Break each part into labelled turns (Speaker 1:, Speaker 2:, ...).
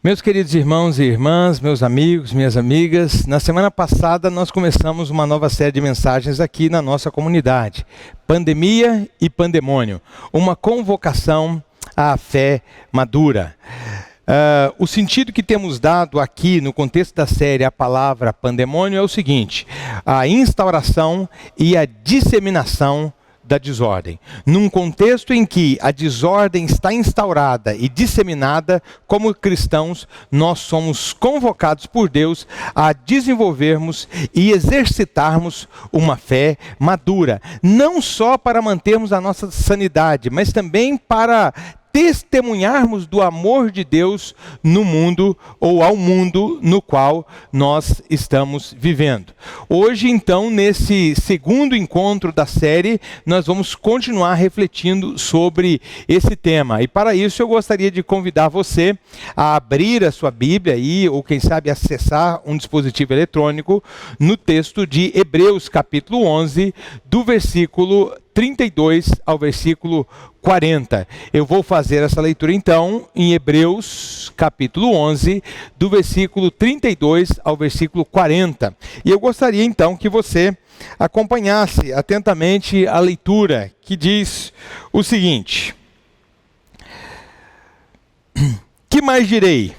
Speaker 1: Meus queridos irmãos e irmãs, meus amigos, minhas amigas, na semana passada nós começamos uma nova série de mensagens aqui na nossa comunidade. Pandemia e Pandemônio, uma convocação à fé madura. O sentido que temos dado aqui no contexto da série a palavra pandemônio é o seguinte: a instauração e a disseminação da desordem. Num contexto em que a desordem está instaurada e disseminada, como cristãos, nós somos convocados por Deus a desenvolvermos e exercitarmos uma fé madura. Não só para mantermos a nossa sanidade, mas também para testemunharmos do amor de Deus no mundo ou ao mundo no qual nós estamos vivendo. Hoje, então, nesse segundo encontro da série, nós vamos continuar refletindo sobre esse tema. E para isso eu gostaria de convidar você a abrir a sua Bíblia aí, ou quem sabe acessar um dispositivo eletrônico no texto de Hebreus capítulo 11, do versículo 32 ao versículo 40. Eu vou fazer essa leitura então em Hebreus capítulo 11, do versículo 32 ao versículo 40. E eu gostaria então que você acompanhasse atentamente a leitura, que diz o seguinte: Que mais direi?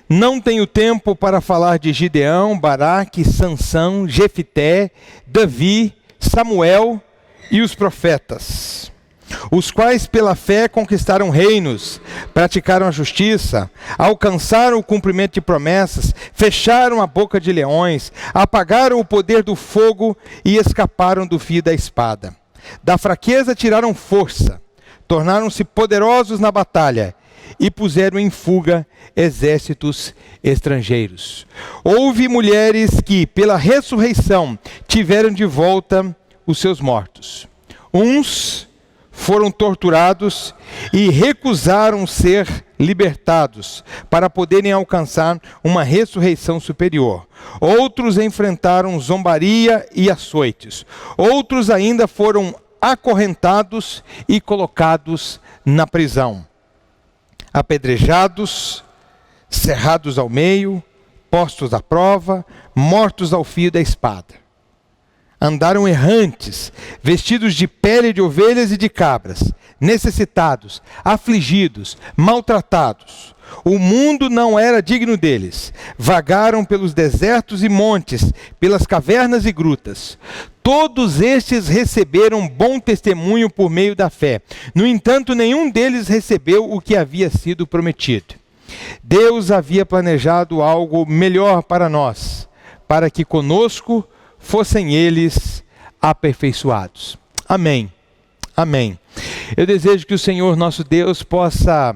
Speaker 1: Não tenho tempo para falar de Gideão, Baraque, Sansão, Jefité, Davi, Samuel e os profetas, os quais pela fé conquistaram reinos, praticaram a justiça, alcançaram o cumprimento de promessas, fecharam a boca de leões, apagaram o poder do fogo e escaparam do fio da espada. Da fraqueza tiraram força, tornaram-se poderosos na batalha e puseram em fuga exércitos estrangeiros. Houve mulheres que, pela ressurreição, tiveram de volta os seus mortos. Uns foram torturados e recusaram ser libertados para poderem alcançar uma ressurreição superior. Outros enfrentaram zombaria e açoites. Outros ainda foram acorrentados e colocados na prisão, apedrejados, cerrados ao meio, postos à prova, mortos ao fio da espada. Andaram errantes, vestidos de pele de ovelhas e de cabras, necessitados, afligidos, maltratados. O mundo não era digno deles. Vagaram pelos desertos e montes, pelas cavernas e grutas. Todos estes receberam bom testemunho por meio da fé. No entanto, nenhum deles recebeu o que havia sido prometido. Deus havia planejado algo melhor para nós, para que conosco fossem eles aperfeiçoados. Amém. Amém. Eu desejo que o Senhor nosso Deus possa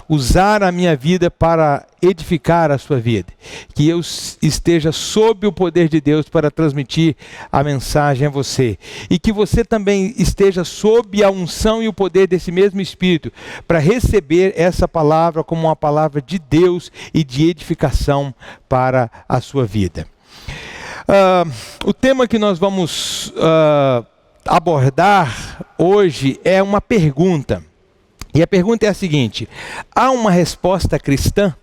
Speaker 1: usar a minha vida para edificar a sua vida. Que eu esteja sob o poder de Deus para transmitir a mensagem a você. E que você também esteja sob a unção e o poder desse mesmo Espírito para receber essa palavra como uma palavra de Deus e de edificação para a sua vida. O tema que nós vamos abordar hoje é uma pergunta. E a pergunta é a seguinte: há uma resposta cristã?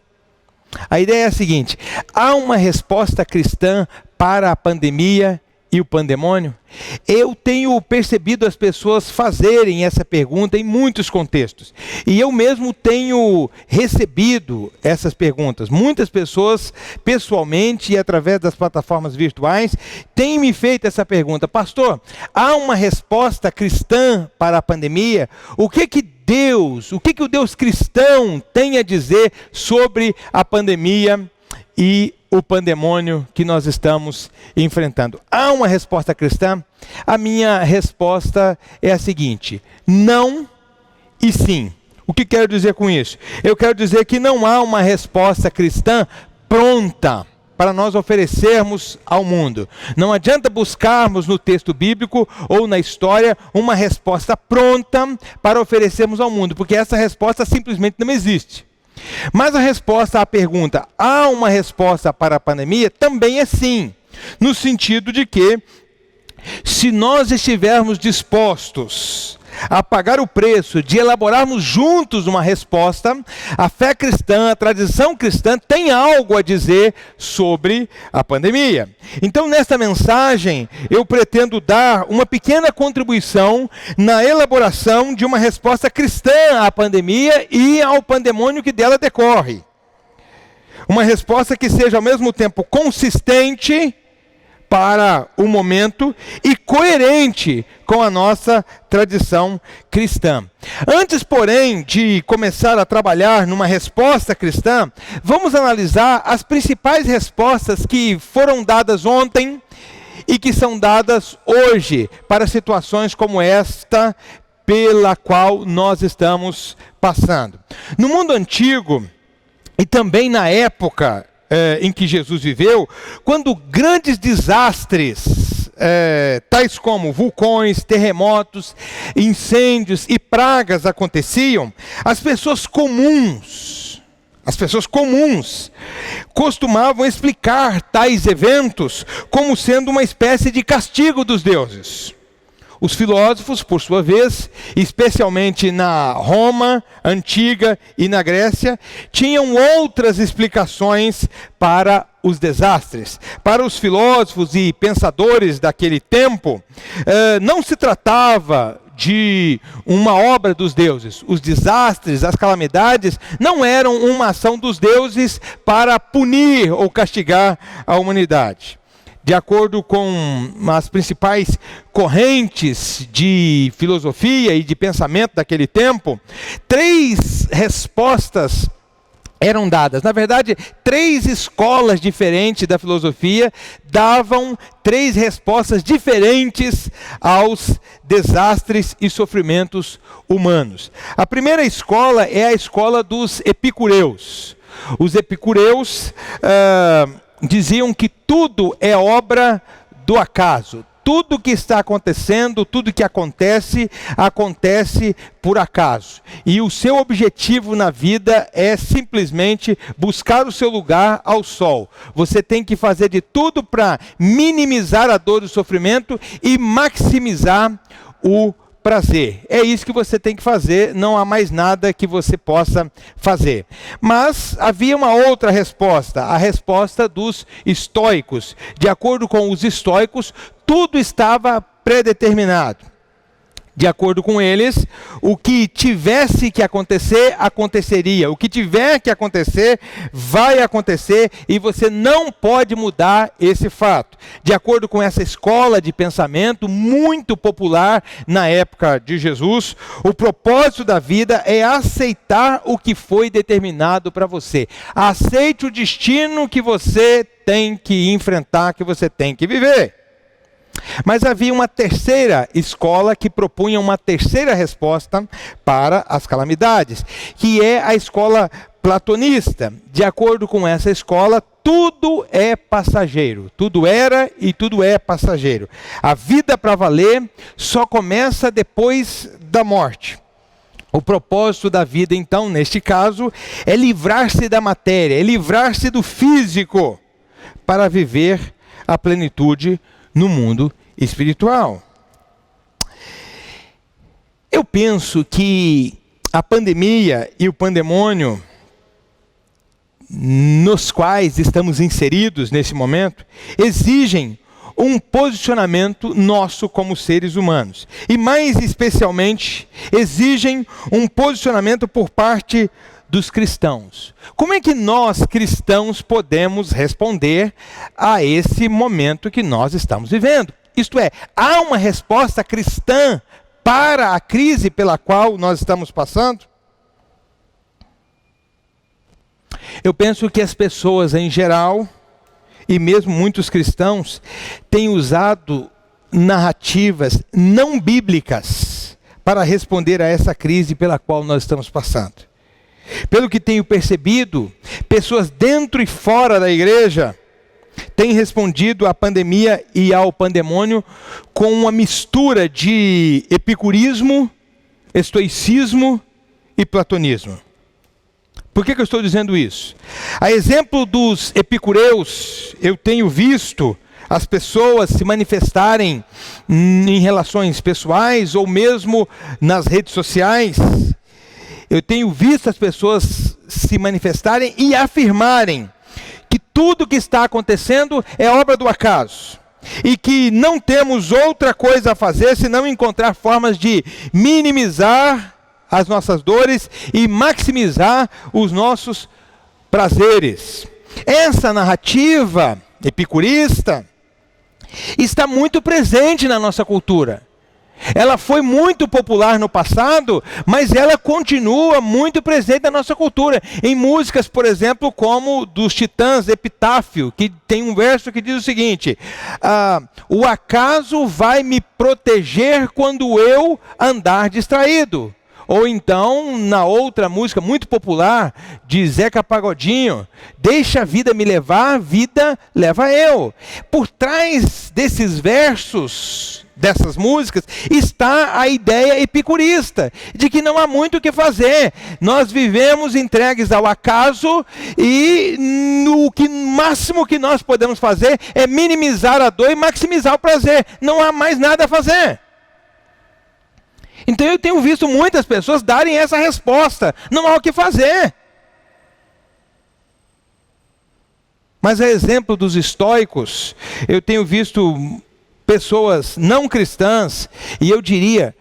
Speaker 1: A ideia é a seguinte: há uma resposta cristã para a pandemia e o pandemônio? Eu tenho percebido as pessoas fazerem essa pergunta em muitos contextos. E eu mesmo tenho recebido essas perguntas. Muitas pessoas, pessoalmente e através das plataformas virtuais, têm me feito essa pergunta: pastor, há uma resposta cristã para a pandemia? O que o Deus cristão tem a dizer sobre a pandemia e o pandemônio que nós estamos enfrentando? Há uma resposta cristã? A minha resposta é a seguinte: não e sim. O que quero dizer com isso? Eu quero dizer que não há uma resposta cristã pronta para nós oferecermos ao mundo. Não adianta buscarmos no texto bíblico ou na história uma resposta pronta para oferecermos ao mundo, porque essa resposta simplesmente não existe. Mas a resposta à pergunta: há uma resposta para a pandemia? Também é sim, no sentido de que, se nós estivermos dispostos a pagar o preço de elaborarmos juntos uma resposta, a fé cristã, a tradição cristã tem algo a dizer sobre a pandemia. Então, nesta mensagem, eu pretendo dar uma pequena contribuição na elaboração de uma resposta cristã à pandemia e ao pandemônio que dela decorre. Uma resposta que seja ao mesmo tempo consistente para o momento e coerente com a nossa tradição cristã. Antes, porém, de começar a trabalhar numa resposta cristã, vamos analisar as principais respostas que foram dadas ontem e que são dadas hoje para situações como esta pela qual nós estamos passando. No mundo antigo, e também na época em que Jesus viveu, quando grandes desastres, tais como vulcões, terremotos, incêndios e pragas aconteciam, as pessoas comuns costumavam explicar tais eventos como sendo uma espécie de castigo dos deuses. Os filósofos, por sua vez, especialmente na Roma antiga e na Grécia, tinham outras explicações para os desastres. Para os filósofos e pensadores daquele tempo, não se tratava de uma obra dos deuses. Os desastres, as calamidades, não eram uma ação dos deuses para punir ou castigar a humanidade. De acordo com as principais correntes de filosofia e de pensamento daquele tempo, 3 respostas eram dadas. Na verdade, 3 escolas diferentes da filosofia davam 3 respostas diferentes aos desastres e sofrimentos humanos. A primeira escola é a escola dos epicureus. Os epicureus diziam que tudo é obra do acaso. Tudo que está acontecendo, tudo que acontece, acontece por acaso. E o seu objetivo na vida é simplesmente buscar o seu lugar ao sol. Você tem que fazer de tudo para minimizar a dor e o sofrimento e maximizar o prazer. É isso que você tem que fazer, não há mais nada que você possa fazer. Mas havia uma outra resposta, a resposta dos estoicos. De acordo com os estoicos, tudo estava predeterminado. De acordo com eles, o que tivesse que acontecer, aconteceria. O que tiver que acontecer, vai acontecer e você não pode mudar esse fato. De acordo com essa escola de pensamento muito popular na época de Jesus, o propósito da vida é aceitar o que foi determinado para você. Aceite o destino que você tem que enfrentar, que você tem que viver. Mas havia uma terceira escola que propunha uma terceira resposta para as calamidades, que é a escola platonista. De acordo com essa escola, tudo é passageiro. Tudo era e tudo é passageiro. A vida para valer só começa depois da morte. O propósito da vida, então, neste caso, é livrar-se da matéria, é livrar-se do físico para viver a plenitude no mundo espiritual. Eu penso que a pandemia e o pandemônio nos quais estamos inseridos nesse momento exigem um posicionamento nosso como seres humanos. E mais especialmente, exigem um posicionamento por parte dos cristãos. Como é que nós, cristãos, podemos responder a esse momento que nós estamos vivendo? Isto é, há uma resposta cristã para a crise pela qual nós estamos passando? Eu penso que as pessoas em geral, e mesmo muitos cristãos, têm usado narrativas não bíblicas para responder a essa crise pela qual nós estamos passando. Pelo que tenho percebido, pessoas dentro e fora da igreja têm respondido à pandemia e ao pandemônio com uma mistura de epicurismo, estoicismo e platonismo. Por que eu estou dizendo isso? A exemplo dos epicureus, eu tenho visto as pessoas se manifestarem em relações pessoais ou mesmo nas redes sociais. Eu tenho visto as pessoas se manifestarem e afirmarem que tudo que está acontecendo é obra do acaso. E que não temos outra coisa a fazer senão encontrar formas de minimizar as nossas dores e maximizar os nossos prazeres. Essa narrativa epicurista está muito presente na nossa cultura. Ela foi muito popular no passado, mas ela continua muito presente na nossa cultura. Em músicas, por exemplo, como dos Titãs, Epitáfio, que tem um verso que diz o seguinte: o acaso vai me proteger quando eu andar distraído. Ou então, na outra música muito popular, de Zeca Pagodinho, deixa a vida me levar, a vida leva eu. Por trás desses versos, dessas músicas, está a ideia epicurista, de que não há muito o que fazer. Nós vivemos entregues ao acaso e o máximo que nós podemos fazer é minimizar a dor e maximizar o prazer. Não há mais nada a fazer. Então eu tenho visto muitas pessoas darem essa resposta: não há o que fazer. Mas a exemplo dos estoicos, eu tenho visto pessoas não cristãs, e eu diria,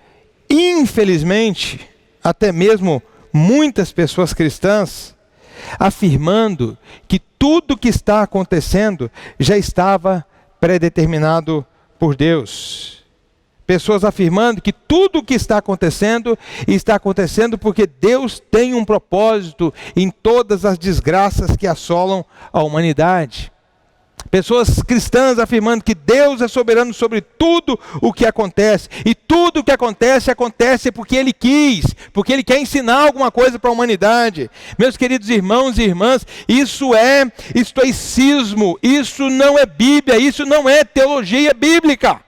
Speaker 1: infelizmente, até mesmo muitas pessoas cristãs, afirmando que tudo que está acontecendo já estava predeterminado por Deus. Pessoas afirmando que tudo o que está acontecendo porque Deus tem um propósito em todas as desgraças que assolam a humanidade. Pessoas cristãs afirmando que Deus é soberano sobre tudo o que acontece. E tudo o que acontece porque Ele quis, porque Ele quer ensinar alguma coisa para a humanidade. Meus queridos irmãos e irmãs, isso é estoicismo, isso não é Bíblia, isso não é teologia bíblica.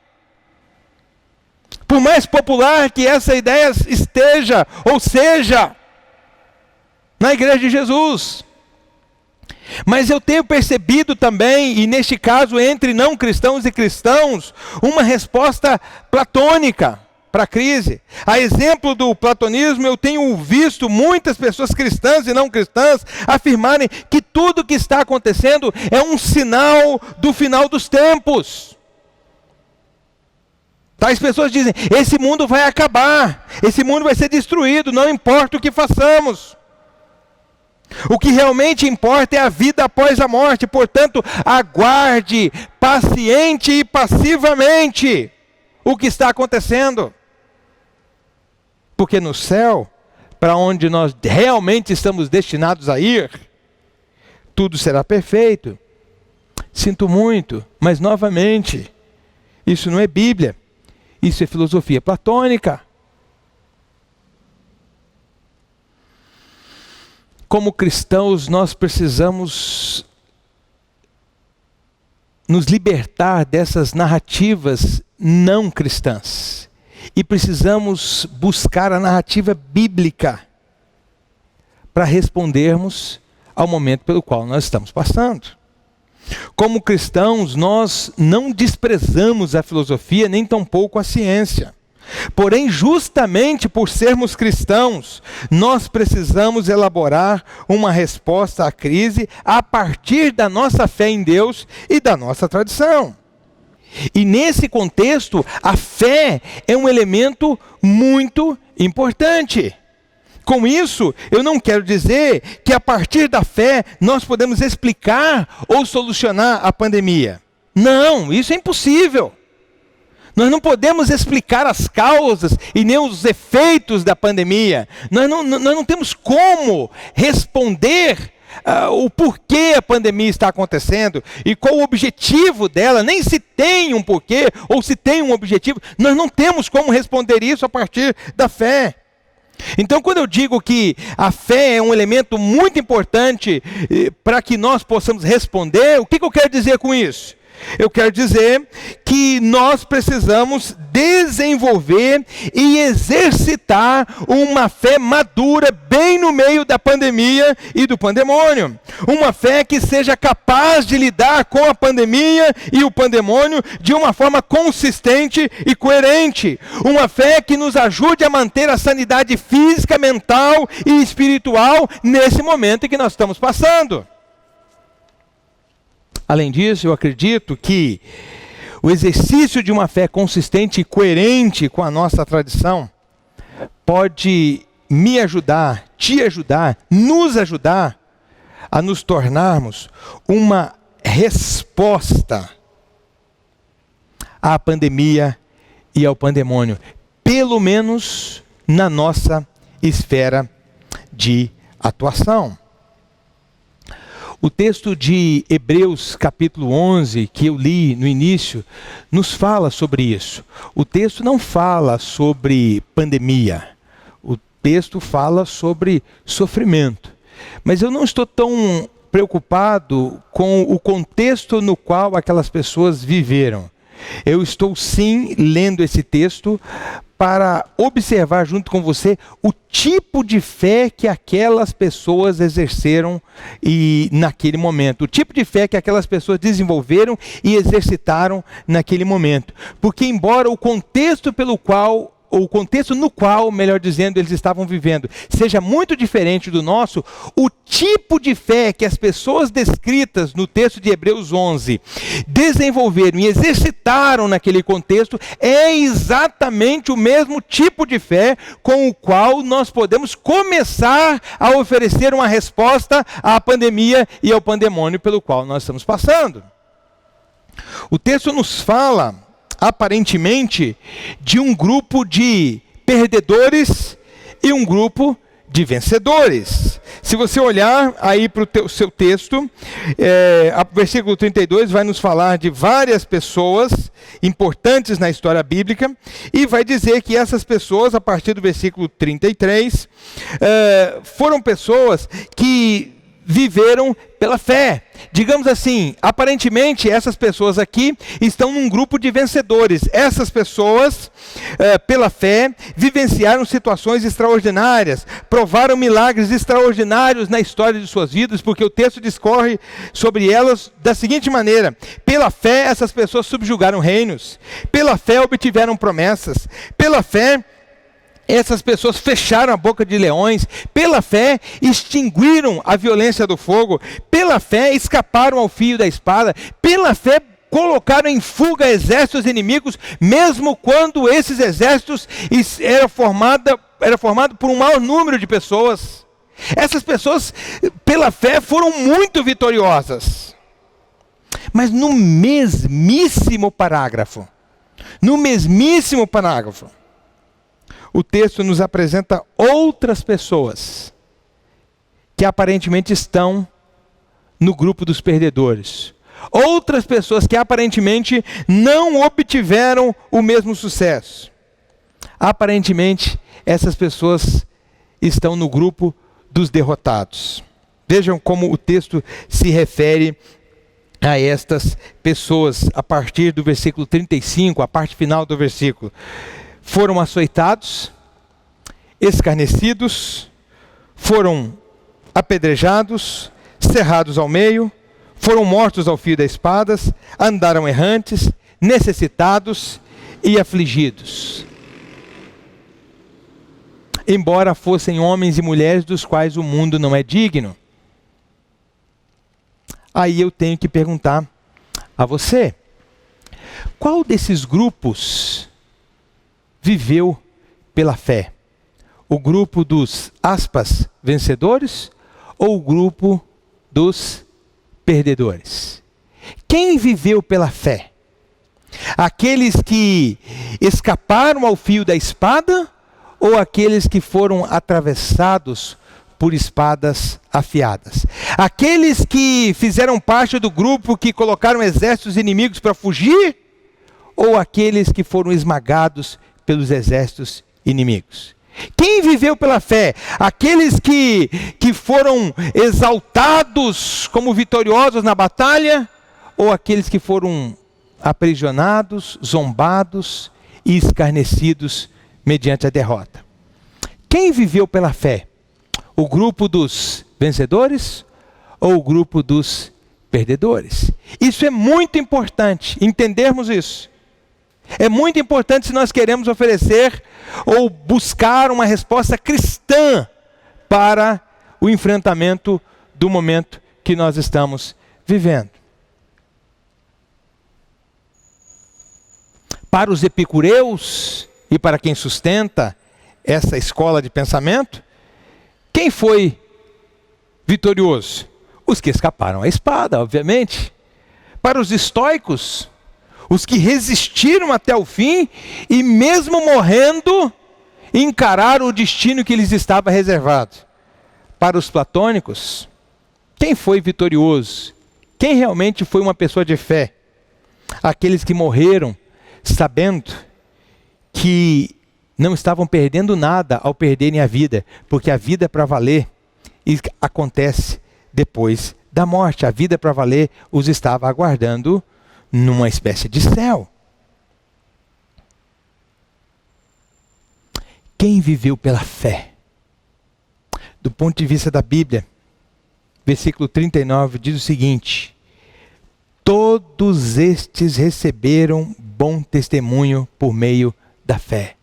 Speaker 1: Por mais popular que essa ideia esteja, ou seja, na Igreja de Jesus. Mas eu tenho percebido também, e neste caso entre não cristãos e cristãos, uma resposta platônica para a crise. A exemplo do platonismo, eu tenho visto muitas pessoas cristãs e não cristãs afirmarem que tudo que está acontecendo é um sinal do final dos tempos. Tais pessoas dizem: esse mundo vai acabar, esse mundo vai ser destruído, não importa o que façamos. O que realmente importa é a vida após a morte. Portanto, aguarde paciente e passivamente o que está acontecendo. Porque no céu, para onde nós realmente estamos destinados a ir, tudo será perfeito. Sinto muito, mas novamente, isso não é Bíblia. Isso é filosofia platônica. Como cristãos, nós precisamos nos libertar dessas narrativas não cristãs. E precisamos buscar a narrativa bíblica para respondermos ao momento pelo qual nós estamos passando. Como cristãos, nós não desprezamos a filosofia, nem tampouco a ciência. Porém, justamente por sermos cristãos, nós precisamos elaborar uma resposta à crise a partir da nossa fé em Deus e da nossa tradição. E nesse contexto, a fé é um elemento muito importante. Com isso, eu não quero dizer que a partir da fé nós podemos explicar ou solucionar a pandemia. Não, isso é impossível. Nós não podemos explicar as causas e nem os efeitos da pandemia. Nós não temos como responder o porquê a pandemia está acontecendo e qual o objetivo dela. Nem se tem um porquê ou se tem um objetivo. Nós não temos como responder isso a partir da fé. Então, quando eu digo que a fé é um elemento muito importante para que nós possamos responder, o que eu quero dizer com isso? Eu quero dizer que nós precisamos desenvolver e exercitar uma fé madura, bem no meio da pandemia e do pandemônio. Uma fé que seja capaz de lidar com a pandemia e o pandemônio de uma forma consistente e coerente. Uma fé que nos ajude a manter a sanidade física, mental e espiritual nesse momento em que nós estamos passando. Além disso, eu acredito que o exercício de uma fé consistente e coerente com a nossa tradição pode me ajudar, te ajudar, nos ajudar a nos tornarmos uma resposta à pandemia e ao pandemônio, pelo menos na nossa esfera de atuação. O texto de Hebreus capítulo 11, que eu li no início, nos fala sobre isso. O texto não fala sobre pandemia. O texto fala sobre sofrimento. Mas eu não estou tão preocupado com o contexto no qual aquelas pessoas viveram. Eu estou sim lendo esse texto para observar junto com você o tipo de fé que aquelas pessoas exerceram naquele momento. O tipo de fé que aquelas pessoas desenvolveram e exercitaram naquele momento. Porque embora o contexto no qual, melhor dizendo, eles estavam vivendo, seja muito diferente do nosso, o tipo de fé que as pessoas descritas no texto de Hebreus 11 desenvolveram e exercitaram naquele contexto é exatamente o mesmo tipo de fé com o qual nós podemos começar a oferecer uma resposta à pandemia e ao pandemônio pelo qual nós estamos passando. O texto nos fala aparentemente de um grupo de perdedores e um grupo de vencedores. Se você olhar aí para o seu texto, o versículo 32 vai nos falar de várias pessoas importantes na história bíblica e vai dizer que essas pessoas, a partir do versículo 33, foram pessoas que viveram pela fé. Digamos assim, aparentemente essas pessoas aqui estão num grupo de vencedores. Essas pessoas, pela fé, vivenciaram situações extraordinárias, provaram milagres extraordinários na história de suas vidas, porque o texto discorre sobre elas da seguinte maneira: pela fé essas pessoas subjugaram reinos, pela fé obtiveram promessas, pela fé essas pessoas fecharam a boca de leões, pela fé extinguiram a violência do fogo, pela fé escaparam ao fio da espada, pela fé colocaram em fuga exércitos inimigos, mesmo quando esses exércitos eram formados por um maior número de pessoas. Essas pessoas, pela fé, foram muito vitoriosas. Mas no mesmíssimo parágrafo, o texto nos apresenta outras pessoas que aparentemente estão no grupo dos perdedores. Outras pessoas que aparentemente não obtiveram o mesmo sucesso. Aparentemente, essas pessoas estão no grupo dos derrotados. Vejam como o texto se refere a estas pessoas a partir do versículo 35, a parte final do versículo. Foram açoitados, escarnecidos, foram apedrejados, cerrados ao meio, foram mortos ao fio da espada, andaram errantes, necessitados e afligidos. Embora fossem homens e mulheres dos quais o mundo não é digno. Aí eu tenho que perguntar a você: qual desses grupos viveu pela fé? O grupo dos, aspas, vencedores ou o grupo dos perdedores? Quem viveu pela fé? Aqueles que escaparam ao fio da espada ou aqueles que foram atravessados por espadas afiadas? Aqueles que fizeram parte do grupo que colocaram exércitos inimigos para fugir ou aqueles que foram esmagados pelos exércitos inimigos? Quem viveu pela fé? Aqueles que foram exaltados como vitoriosos na batalha? Ou aqueles que foram aprisionados, zombados e escarnecidos mediante a derrota? Quem viveu pela fé? O grupo dos vencedores ou o grupo dos perdedores? Isso é muito importante, entendermos isso. É muito importante se nós queremos oferecer ou buscar uma resposta cristã para o enfrentamento do momento que nós estamos vivendo. Para os epicureus e para quem sustenta essa escola de pensamento, quem foi vitorioso? Os que escaparam à espada, obviamente. Para os estoicos, os que resistiram até o fim e mesmo morrendo, encararam o destino que lhes estava reservado. Para os platônicos, quem foi vitorioso? Quem realmente foi uma pessoa de fé? Aqueles que morreram sabendo que não estavam perdendo nada ao perderem a vida, porque a vida para valer acontece depois da morte. A vida para valer os estava aguardando numa espécie de céu. Quem viveu pela fé? Do ponto de vista da Bíblia, versículo 39 diz o seguinte: todos estes receberam bom testemunho por meio da fé.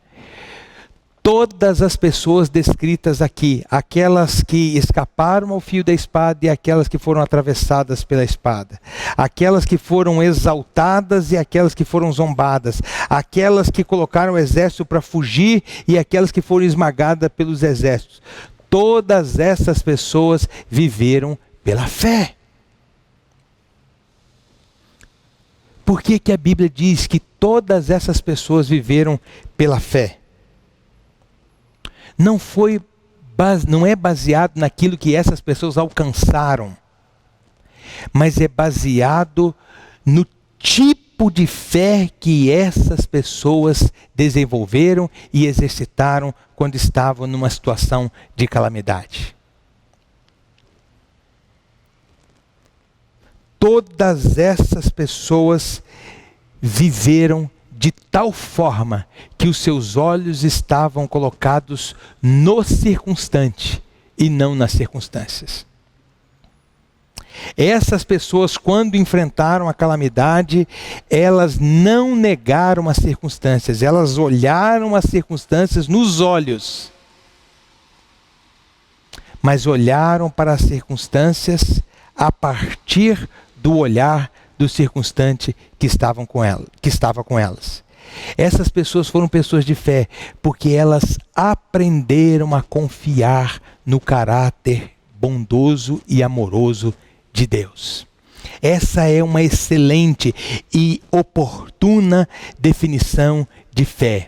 Speaker 1: Todas as pessoas descritas aqui, aquelas que escaparam ao fio da espada e aquelas que foram atravessadas pela espada, aquelas que foram exaltadas e aquelas que foram zombadas, aquelas que colocaram o exército para fugir e aquelas que foram esmagadas pelos exércitos, todas essas pessoas viveram pela fé. Por que que a Bíblia diz que todas essas pessoas viveram pela fé? Não é baseado naquilo que essas pessoas alcançaram, mas é baseado no tipo de fé que essas pessoas desenvolveram e exercitaram quando estavam numa situação de calamidade. Todas essas pessoas viveram de tal forma que os seus olhos estavam colocados no circunstante e não nas circunstâncias. Essas pessoas, quando enfrentaram a calamidade, elas não negaram as circunstâncias, elas olharam as circunstâncias nos olhos, mas olharam para as circunstâncias a partir do olhar do circunstante que estava com elas. Essas pessoas foram pessoas de fé, porque elas aprenderam a confiar no caráter bondoso e amoroso de Deus. Essa é uma excelente e oportuna definição de fé.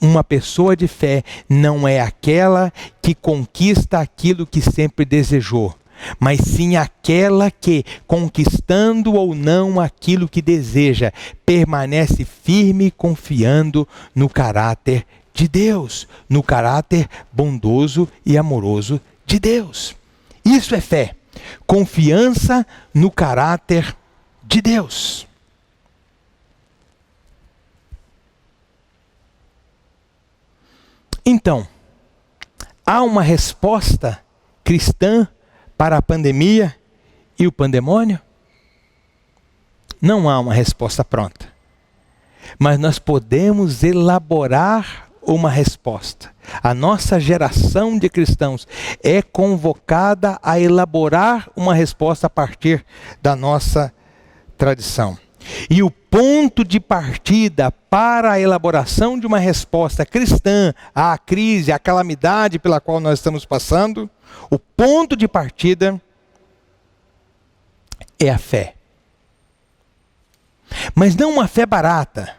Speaker 1: Uma pessoa de fé não é aquela que conquista aquilo que sempre desejou, mas sim aquela que, conquistando ou não aquilo que deseja, permanece firme confiando no caráter de Deus, no caráter bondoso e amoroso de Deus. Isso é fé, confiança no caráter de Deus. Então, há uma resposta cristã para a pandemia e o pandemônio? Não há uma resposta pronta. Mas nós podemos elaborar uma resposta. A nossa geração de cristãos é convocada a elaborar uma resposta a partir da nossa tradição. E o ponto de partida para a elaboração de uma resposta cristã à crise, à calamidade pela qual nós estamos passando, o ponto de partida é a fé. Mas não uma fé barata.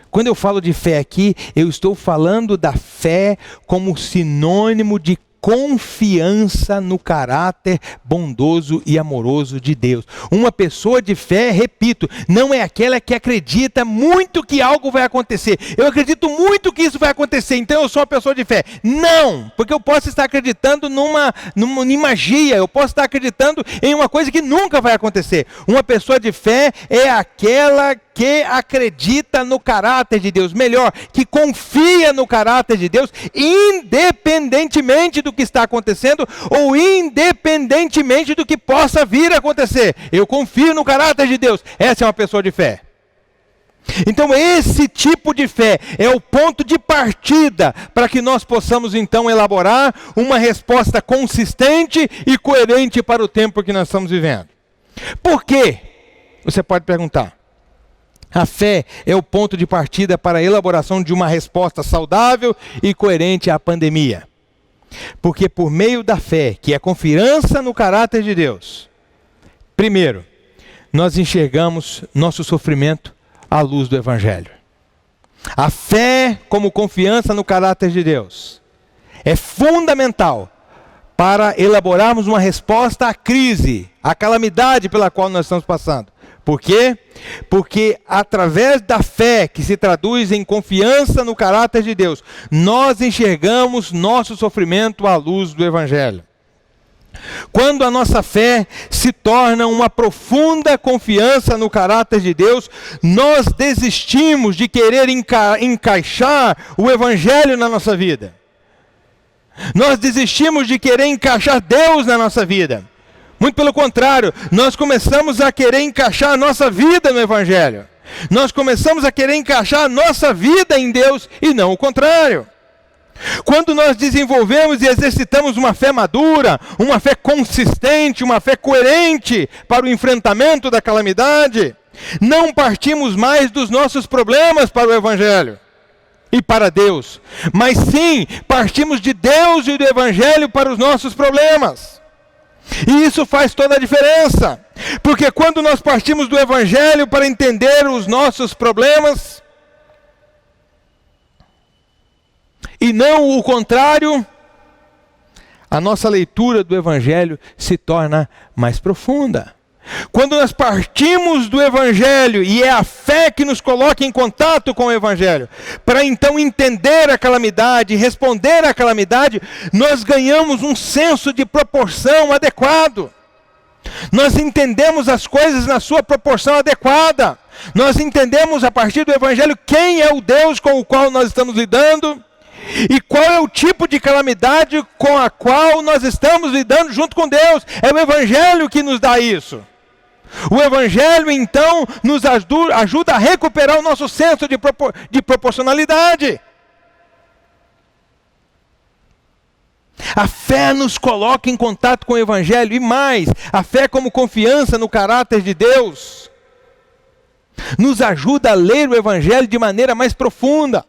Speaker 1: Quando eu falo de fé aqui, eu estou falando da fé como sinônimo de confiança no caráter bondoso e amoroso de Deus. Uma pessoa de fé, repito, não é aquela que acredita muito que algo vai acontecer. Eu acredito muito que isso vai acontecer, então eu sou uma pessoa de fé. Não, porque eu posso estar acreditando numa magia, eu posso estar acreditando em uma coisa que nunca vai acontecer. Uma pessoa de fé é aquela que acredita no caráter de Deus, melhor, que confia no caráter de Deus, independentemente do do que está acontecendo ou independentemente do que possa vir a acontecer. Eu confio no caráter de Deus. Essa é uma pessoa de fé. Então esse tipo de fé é o ponto de partida para que nós possamos então elaborar uma resposta consistente e coerente para o tempo que nós estamos vivendo. Por quê? Você pode perguntar. A fé é o ponto de partida para a elaboração de uma resposta saudável e coerente à pandemia. Porque por meio da fé, que é confiança no caráter de Deus, primeiro, nós enxergamos nosso sofrimento à luz do Evangelho. A fé como confiança no caráter de Deus é fundamental para elaborarmos uma resposta à crise, à calamidade pela qual nós estamos passando. Por quê? Porque através da fé, que se traduz em confiança no caráter de Deus, nós enxergamos nosso sofrimento à luz do Evangelho. Quando a nossa fé se torna uma profunda confiança no caráter de Deus, nós desistimos de querer encaixar o Evangelho na nossa vida. Nós desistimos de querer encaixar Deus na nossa vida. Muito pelo contrário, nós começamos a querer encaixar a nossa vida no Evangelho. Nós começamos a querer encaixar a nossa vida em Deus e não o contrário. Quando nós desenvolvemos e exercitamos uma fé madura, uma fé consistente, uma fé coerente para o enfrentamento da calamidade, não partimos mais dos nossos problemas para o Evangelho e para Deus, mas sim partimos de Deus e do Evangelho para os nossos problemas. E isso faz toda a diferença, porque quando nós partimos do Evangelho para entender os nossos problemas, e não o contrário, a nossa leitura do Evangelho se torna mais profunda. Quando nós partimos do Evangelho, e é a fé que nos coloca em contato com o Evangelho, para então entender a calamidade, responder à calamidade, nós ganhamos um senso de proporção adequado. Nós entendemos as coisas na sua proporção adequada. Nós entendemos a partir do Evangelho quem é o Deus com o qual nós estamos lidando, e qual é o tipo de calamidade com a qual nós estamos lidando junto com Deus. É o Evangelho que nos dá isso. O Evangelho, então, nos ajuda a recuperar o nosso senso de proporcionalidade. A fé nos coloca em contato com o Evangelho, e mais, a fé como confiança no caráter de Deus nos ajuda a ler o Evangelho de maneira mais profunda.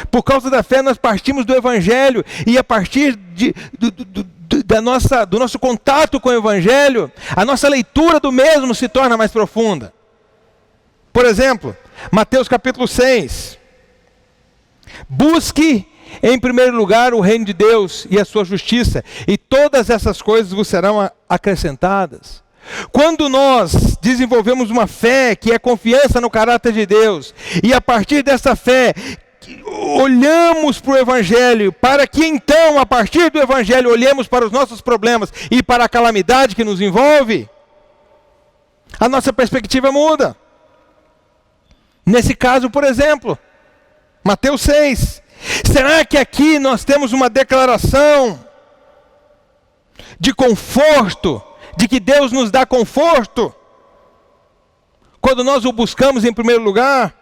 Speaker 1: Por causa da fé nós partimos do Evangelho, e a partir do nosso contato com o Evangelho, a nossa leitura do mesmo se torna mais profunda. Por exemplo, Mateus capítulo 6. Busque em primeiro lugar o reino de Deus e a sua justiça, e todas essas coisas vos serão acrescentadas. Quando nós desenvolvemos uma fé que é confiança no caráter de Deus, e a partir dessa fé olhamos para o Evangelho, para que então, a partir do Evangelho, olhemos para os nossos problemas e para a calamidade que nos envolve, a nossa perspectiva muda. Nesse caso, por exemplo, Mateus 6. Será que aqui nós temos uma declaração de conforto, de que Deus nos dá conforto, quando nós o buscamos em primeiro lugar?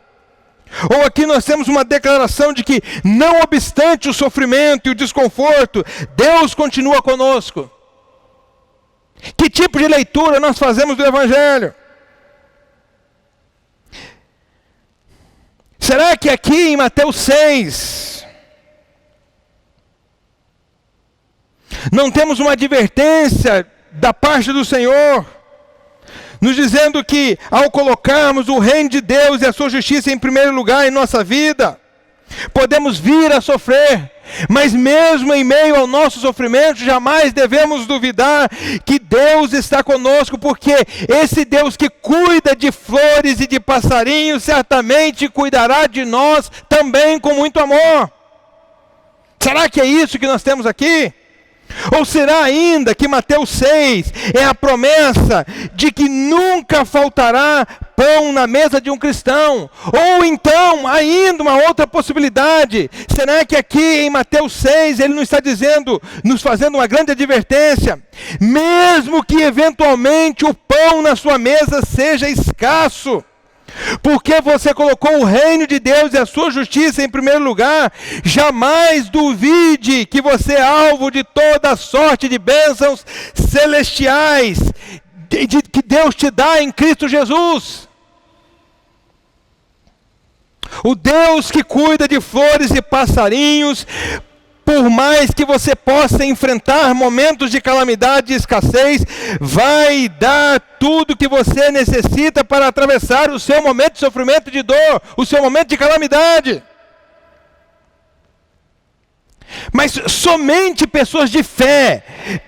Speaker 1: Ou aqui nós temos uma declaração de que, não obstante o sofrimento e o desconforto, Deus continua conosco? Que tipo de leitura nós fazemos do Evangelho? Será que aqui em Mateus 6, não temos uma advertência da parte do Senhor, nos dizendo que, ao colocarmos o reino de Deus e a sua justiça em primeiro lugar em nossa vida, podemos vir a sofrer, mas mesmo em meio ao nosso sofrimento, jamais devemos duvidar que Deus está conosco, porque esse Deus que cuida de flores e de passarinhos, certamente cuidará de nós também com muito amor. Será que é isso que nós temos aqui? Ou será ainda que Mateus 6 é a promessa de que nunca faltará pão na mesa de um cristão? Ou então, ainda uma outra possibilidade, será que aqui em Mateus 6, ele não está dizendo, nos fazendo uma grande advertência, mesmo que eventualmente o pão na sua mesa seja escasso, porque você colocou o reino de Deus e a sua justiça em primeiro lugar, jamais duvide que você é alvo de toda sorte de bênçãos celestiais, que Deus te dá em Cristo Jesus. O Deus que cuida de flores e passarinhos, por mais que você possa enfrentar momentos de calamidade e escassez, vai dar tudo que você necessita para atravessar o seu momento de sofrimento e de dor, o seu momento de calamidade. Mas somente pessoas de fé,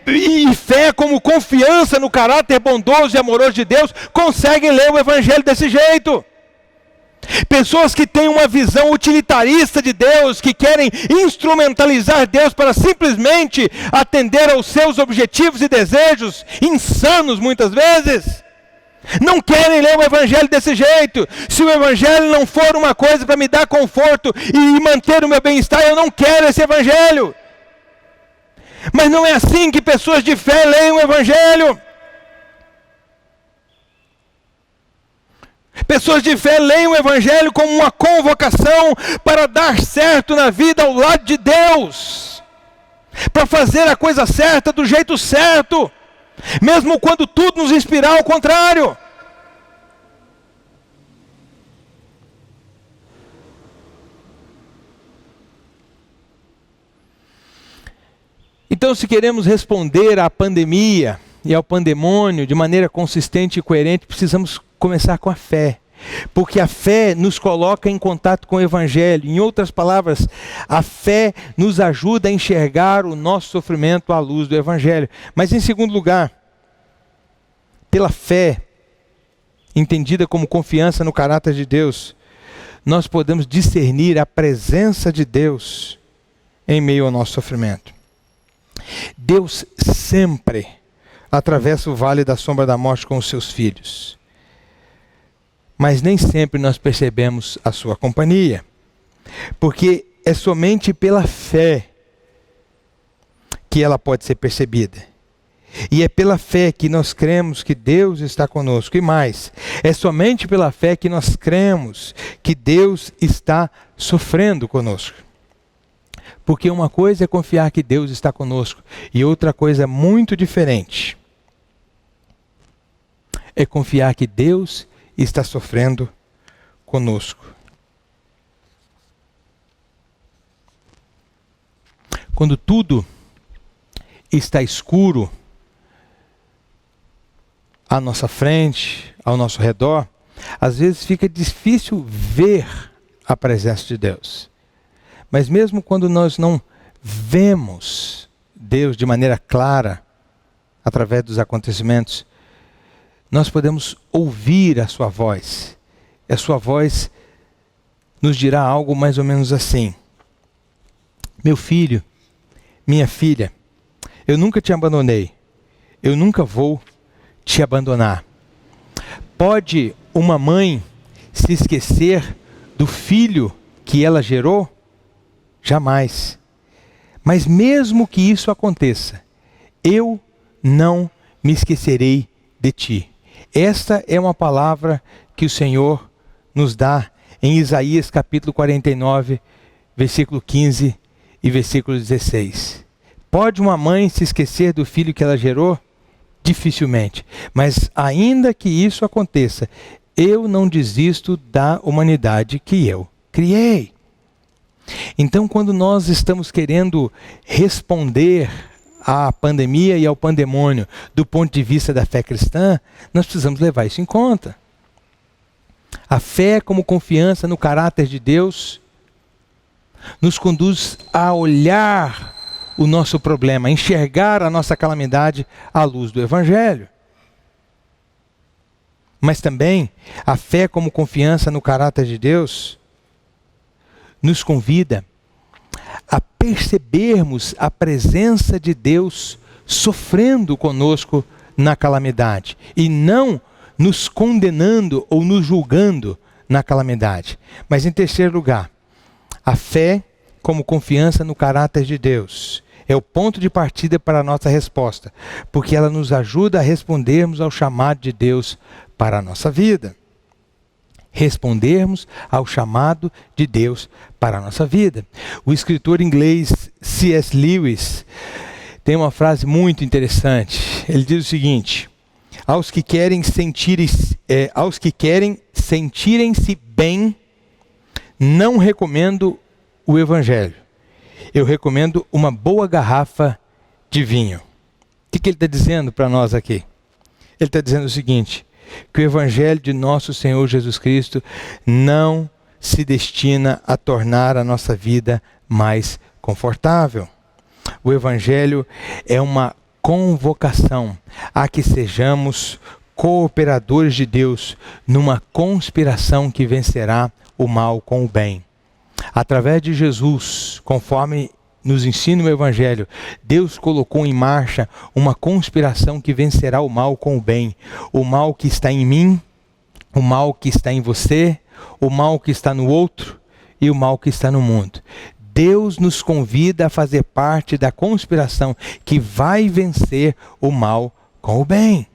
Speaker 1: e fé como confiança no caráter bondoso e amoroso de Deus, conseguem ler o Evangelho desse jeito. Pessoas que têm uma visão utilitarista de Deus, que querem instrumentalizar Deus para simplesmente atender aos seus objetivos e desejos, insanos muitas vezes, não querem ler o Evangelho desse jeito. Se o Evangelho não for uma coisa para me dar conforto e manter o meu bem-estar, eu não quero esse Evangelho. Mas não é assim que pessoas de fé leem o Evangelho. Pessoas de fé leem o Evangelho como uma convocação para dar certo na vida ao lado de Deus, para fazer a coisa certa do jeito certo, mesmo quando tudo nos inspirar ao contrário. Então, se queremos responder à pandemia e ao pandemônio de maneira consistente e coerente, precisamos começar com a fé, porque a fé nos coloca em contato com o Evangelho. Em outras palavras, a fé nos ajuda a enxergar o nosso sofrimento à luz do Evangelho. Mas em segundo lugar, pela fé, entendida como confiança no caráter de Deus, nós podemos discernir a presença de Deus em meio ao nosso sofrimento. Deus sempre atravessa o vale da sombra da morte com os seus filhos, mas nem sempre nós percebemos a sua companhia, porque é somente pela fé que ela pode ser percebida. E é pela fé que nós cremos que Deus está conosco. E mais, é somente pela fé que nós cremos que Deus está sofrendo conosco. Porque uma coisa é confiar que Deus está conosco, e outra coisa muito diferente é confiar que Deus está sofrendo conosco. Quando tudo está escuro à nossa frente, ao nosso redor, às vezes fica difícil ver a presença de Deus. Mas mesmo quando nós não vemos Deus de maneira clara, através dos acontecimentos, nós podemos ouvir a sua voz. A sua voz nos dirá algo mais ou menos assim: meu filho, minha filha, eu nunca te abandonei, eu nunca vou te abandonar. Pode uma mãe se esquecer do filho que ela gerou? Jamais. Mas mesmo que isso aconteça, eu não me esquecerei de ti. Esta é uma palavra que o Senhor nos dá em Isaías capítulo 49, versículo 15 e versículo 16. Pode uma mãe se esquecer do filho que ela gerou? Dificilmente. Mas ainda que isso aconteça, eu não desisto da humanidade que eu criei. Então, quando nós estamos querendo responder à pandemia e ao pandemônio do ponto de vista da fé cristã, nós precisamos levar isso em conta. A fé como confiança no caráter de Deus nos conduz a olhar o nosso problema, a enxergar a nossa calamidade à luz do Evangelho. Mas também a fé como confiança no caráter de Deus nos convida a percebermos a presença de Deus sofrendo conosco na calamidade, e não nos condenando ou nos julgando na calamidade. Mas em terceiro lugar, a fé como confiança no caráter de Deus é o ponto de partida para a nossa resposta, porque ela nos ajuda a respondermos ao chamado de Deus para a nossa vida. Respondermos ao chamado de Deus para a nossa vida. O escritor inglês C.S. Lewis tem uma frase muito interessante. Ele diz o seguinte: aos que querem sentirem-se bem, não recomendo o Evangelho. Eu recomendo uma boa garrafa de vinho. O que ele está dizendo para nós aqui? Ele está dizendo o seguinte: que o Evangelho de nosso Senhor Jesus Cristo não se destina a tornar a nossa vida mais confortável. O Evangelho é uma convocação a que sejamos cooperadores de Deus numa conspiração que vencerá o mal com o bem. Através de Jesus, conforme nos ensina o Evangelho, Deus colocou em marcha uma conspiração que vencerá o mal com o bem. O mal que está em mim, o mal que está em você, o mal que está no outro e o mal que está no mundo. Deus nos convida a fazer parte da conspiração que vai vencer o mal com o bem.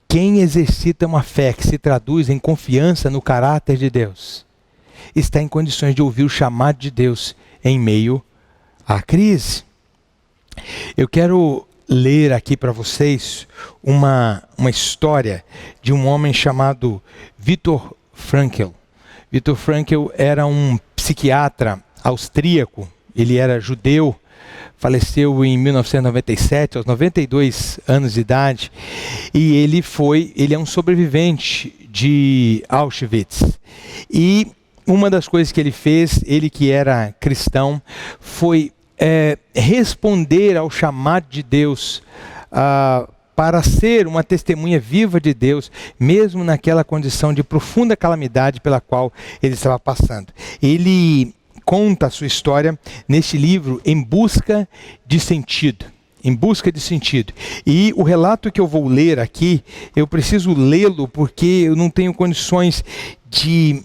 Speaker 1: Quem exercita uma fé que se traduz em confiança no caráter de Deus, está em condições de ouvir o chamado de Deus em meio à crise. Eu quero ler aqui para vocês uma história de um homem chamado Viktor Frankl. Viktor Frankl era um psiquiatra austríaco, ele era judeu, faleceu em 1997, aos 92 anos de idade, e ele é um sobrevivente de Auschwitz. E uma das coisas que ele fez, ele que era cristão, foi responder ao chamado de Deus para ser uma testemunha viva de Deus, mesmo naquela condição de profunda calamidade pela qual ele estava passando. Ele conta a sua história neste livro, Em Busca de Sentido. Em Busca de Sentido. E o relato que eu vou ler aqui, eu preciso lê-lo porque eu não tenho condições de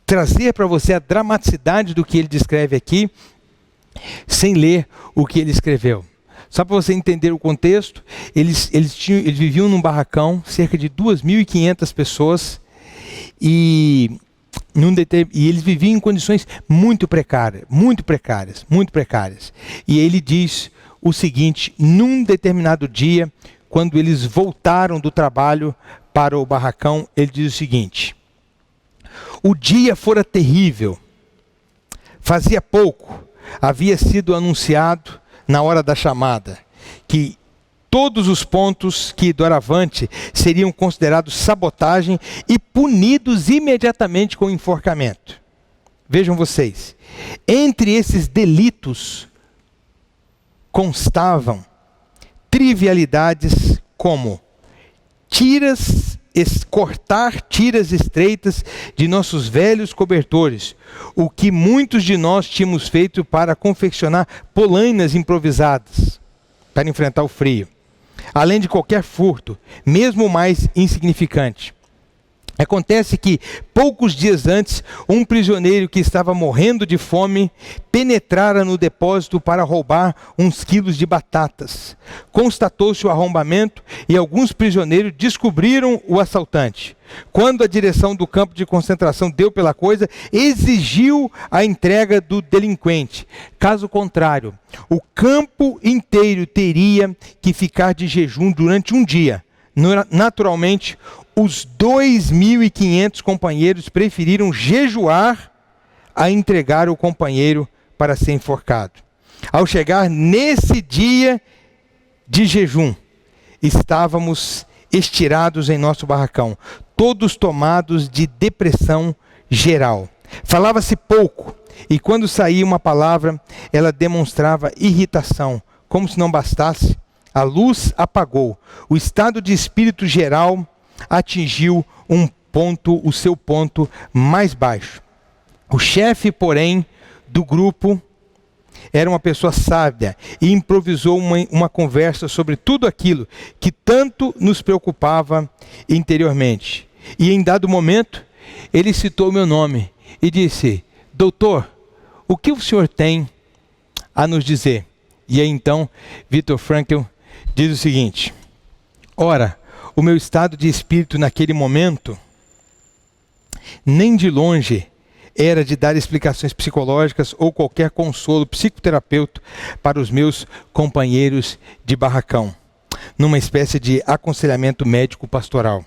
Speaker 1: trazer para você a dramaticidade do que ele descreve aqui, sem ler o que ele escreveu. Só para você entender o contexto, eles viviam num barracão, cerca de 2.500 pessoas, e eles viviam em condições muito precárias. E ele diz o seguinte: num determinado dia, quando eles voltaram do trabalho para o barracão, ele diz o seguinte: o dia fora terrível. Fazia pouco havia sido anunciado na hora da chamada que todos os pontos que doravante seriam considerados sabotagem e punidos imediatamente com enforcamento. Vejam vocês, entre esses delitos constavam trivialidades como cortar tiras estreitas de nossos velhos cobertores, o que muitos de nós tínhamos feito para confeccionar polainas improvisadas para enfrentar o frio, além de qualquer furto, mesmo o mais insignificante. Acontece que, poucos dias antes, um prisioneiro que estava morrendo de fome penetrara no depósito para roubar uns quilos de batatas. Constatou-se o arrombamento e alguns prisioneiros descobriram o assaltante. Quando a direção do campo de concentração deu pela coisa, exigiu a entrega do delinquente. Caso contrário, o campo inteiro teria que ficar de jejum durante um dia. Naturalmente, os 2.500 companheiros preferiram jejuar a entregar o companheiro para ser enforcado. Ao chegar nesse dia de jejum, estávamos estirados em nosso barracão, todos tomados de depressão geral. Falava-se pouco, e quando saía uma palavra, ela demonstrava irritação. Como se não bastasse, a luz apagou. O estado de espírito geral atingiu o seu ponto mais baixo. O chefe, porém, do grupo Era uma pessoa sábia e improvisou uma conversa sobre tudo aquilo que tanto nos preocupava interiormente. E em dado momento, ele citou meu nome e disse: doutor, o que o senhor tem a nos dizer? E aí então, Viktor Frankl diz o seguinte: ora, o meu estado de espírito naquele momento, nem de longe era de dar explicações psicológicas ou qualquer consolo psicoterapêutico para os meus companheiros de barracão, numa espécie de aconselhamento médico pastoral.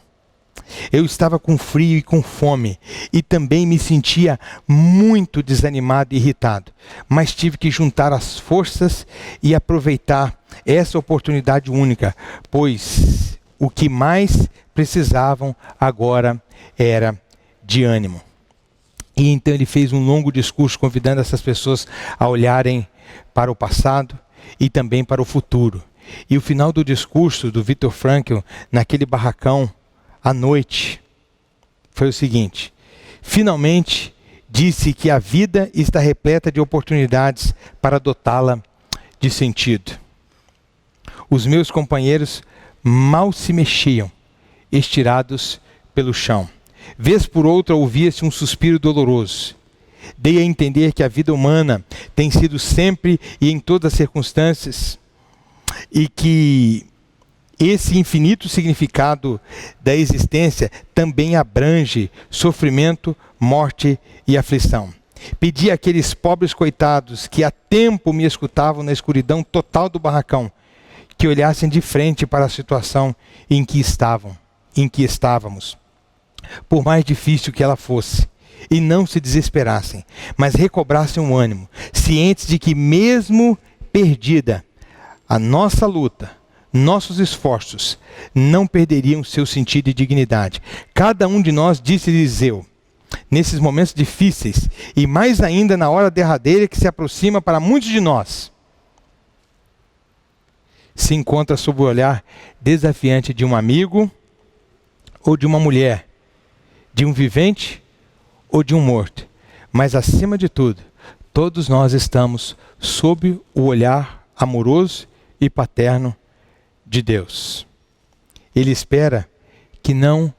Speaker 1: Eu estava com frio e com fome e também me sentia muito desanimado e irritado, mas tive que juntar as forças e aproveitar essa oportunidade única, pois o que mais precisavam agora era de ânimo. E então ele fez um longo discurso convidando essas pessoas a olharem para o passado e também para o futuro. E o final do discurso do Viktor Frankl naquele barracão à noite foi o seguinte: finalmente disse que a vida está repleta de oportunidades para dotá-la de sentido. Os meus companheiros mal se mexiam, estirados pelo chão. Vez por outra ouvia-se um suspiro doloroso. Dei a entender que a vida humana tem sido sempre e em todas as circunstâncias, e que esse infinito significado da existência também abrange sofrimento, morte e aflição. Pedi àqueles pobres coitados que há tempo me escutavam na escuridão total do barracão, que olhassem de frente para a situação em que estávamos, por mais difícil que ela fosse, e não se desesperassem, mas recobrassem o ânimo, cientes de que mesmo perdida, a nossa luta, nossos esforços, não perderiam seu sentido e dignidade. Cada um de nós, disse Eliseu, nesses momentos difíceis, e mais ainda na hora derradeira que se aproxima para muitos de nós, se encontra sob o olhar desafiante de um amigo ou de uma mulher, de um vivente ou de um morto. Mas acima de tudo, todos nós estamos sob o olhar amoroso e paterno de Deus. Ele espera que não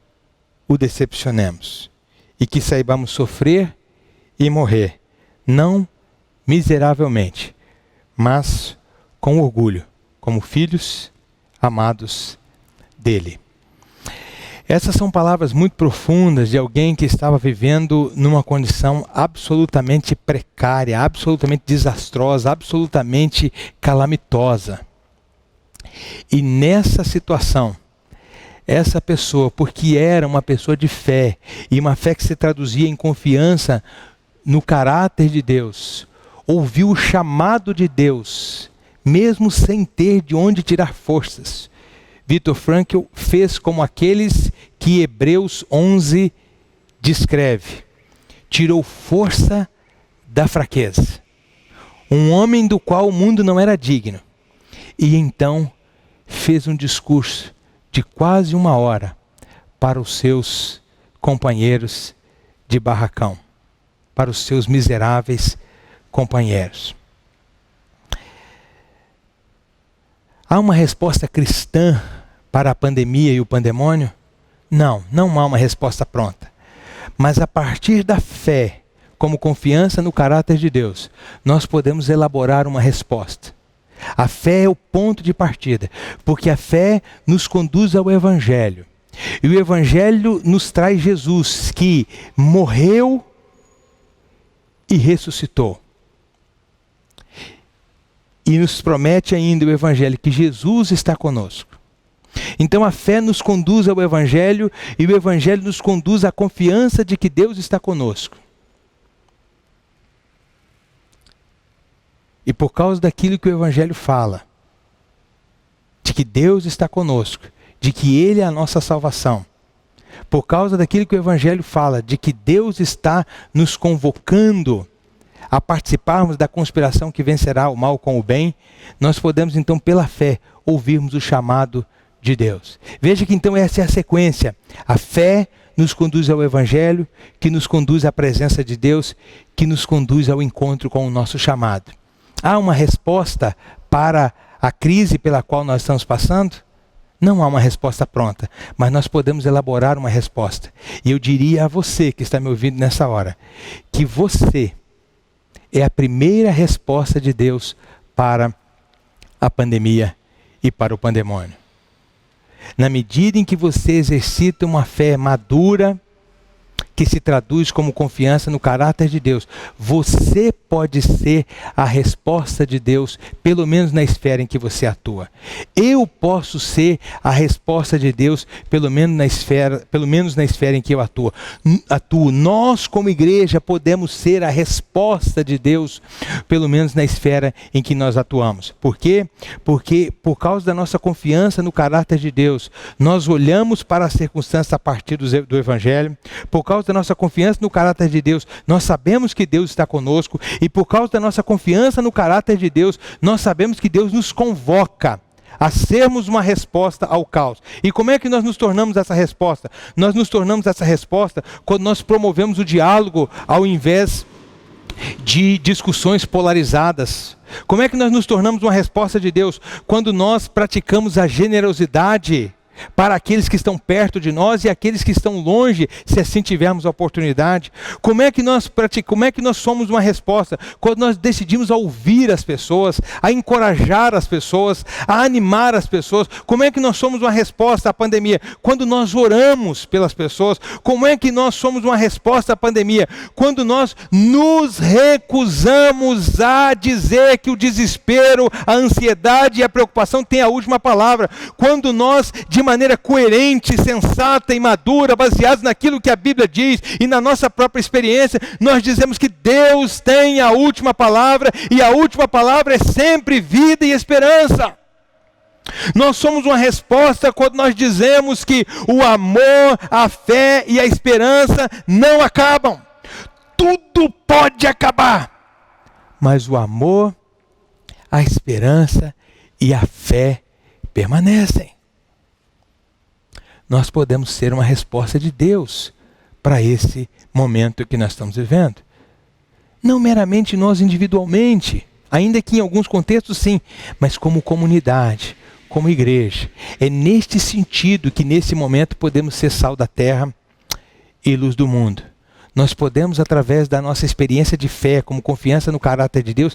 Speaker 1: o decepcionemos e que saibamos sofrer e morrer, não miseravelmente, mas com orgulho, como filhos amados dele. Essas são palavras muito profundas de alguém que estava vivendo numa condição absolutamente precária, absolutamente desastrosa, absolutamente calamitosa. E nessa situação, essa pessoa, porque era uma pessoa de fé, e uma fé que se traduzia em confiança no caráter de Deus, ouviu o chamado de Deus, mesmo sem ter de onde tirar forças. Viktor Frankl fez como aqueles que Hebreus 11 descreve: tirou força da fraqueza. Um homem do qual o mundo não era digno. E então fez um discurso de quase 1 hora para os seus companheiros de barracão, para os seus miseráveis companheiros. Há uma resposta cristã para a pandemia e o pandemônio? Não há uma resposta pronta. Mas a partir da fé, como confiança no caráter de Deus, nós podemos elaborar uma resposta. A fé é o ponto de partida, porque a fé nos conduz ao Evangelho. E o Evangelho nos traz Jesus, que morreu e ressuscitou. E nos promete ainda o Evangelho que Jesus está conosco. Então a fé nos conduz ao Evangelho e o Evangelho nos conduz à confiança de que Deus está conosco. E por causa daquilo que o Evangelho fala, de que Deus está conosco, de que Ele é a nossa salvação, por causa daquilo que o Evangelho fala, de que Deus está nos convocando a participarmos da conspiração que vencerá o mal com o bem, nós podemos então pela fé ouvirmos o chamado de Deus. Veja que então essa é a sequência. A fé nos conduz ao Evangelho, que nos conduz à presença de Deus, que nos conduz ao encontro com o nosso chamado. Há uma resposta para a crise pela qual nós estamos passando? Não há uma resposta pronta, mas nós podemos elaborar uma resposta. E eu diria a você que está me ouvindo nessa hora, que você é a primeira resposta de Deus para a pandemia e para o pandemônio. Na medida em que você exercita uma fé madura, que se traduz como confiança no caráter de Deus, você pode ser a resposta de Deus, pelo menos na esfera em que você atua. Eu posso ser a resposta de Deus, pelo menos na esfera em que eu atuo. Nós, como igreja, podemos ser a resposta de Deus, pelo menos na esfera em que nós atuamos. Por quê? Porque, por causa da nossa confiança no caráter de Deus, nós olhamos para as circunstâncias a partir do Evangelho. Por causa da nossa confiança no caráter de Deus, nós sabemos que Deus está conosco, e por causa da nossa confiança no caráter de Deus, nós sabemos que Deus nos convoca a sermos uma resposta ao caos. E como é que nós nos tornamos essa resposta? Nós nos tornamos essa resposta quando nós promovemos o diálogo ao invés de discussões polarizadas. Como é que nós nos tornamos uma resposta de Deus? Quando nós praticamos a generosidade para aqueles que estão perto de nós e aqueles que estão longe, se assim tivermos a oportunidade. Como é que nós somos uma resposta? Quando nós decidimos a ouvir as pessoas, a encorajar as pessoas, a animar as pessoas. Como é que nós somos uma resposta à pandemia? Quando nós oramos pelas pessoas. Como é que nós somos uma resposta à pandemia? Quando nós nos recusamos a dizer que o desespero, a ansiedade e a preocupação têm a última palavra. Quando nós, de maneira coerente, sensata e madura, baseados naquilo que a Bíblia diz e na nossa própria experiência, nós dizemos que Deus tem a última palavra, e a última palavra é sempre vida e esperança. Nós somos uma resposta quando nós dizemos que o amor, a fé e a esperança não acabam. Tudo pode acabar, mas o amor, a esperança e a fé permanecem. Nós podemos ser uma resposta de Deus para esse momento que nós estamos vivendo. Não meramente nós individualmente, ainda que em alguns contextos sim, mas como comunidade, como igreja. É neste sentido que nesse momento podemos ser sal da terra e luz do mundo. Nós podemos, através da nossa experiência de fé, como confiança no caráter de Deus,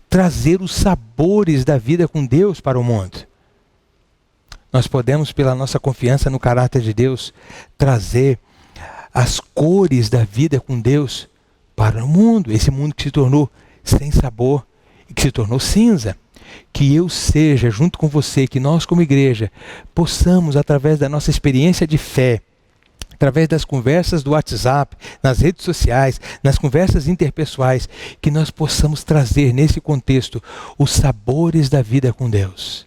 Speaker 1: trazer os sabores da vida com Deus para o mundo. Nós podemos, pela nossa confiança no caráter de Deus, trazer as cores da vida com Deus para o mundo. Esse mundo que se tornou sem sabor e que se tornou cinza. Que eu seja, junto com você, que nós como igreja, possamos, através da nossa experiência de fé, através das conversas do WhatsApp, nas redes sociais, nas conversas interpessoais, que nós possamos trazer nesse contexto os sabores da vida com Deus.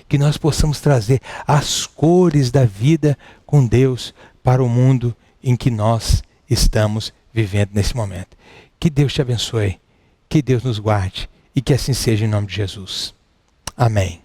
Speaker 1: Que nós possamos trazer as cores da vida com Deus para o mundo em que nós estamos vivendo nesse momento. Que Deus te abençoe, que Deus nos guarde e que assim seja em nome de Jesus. Amém.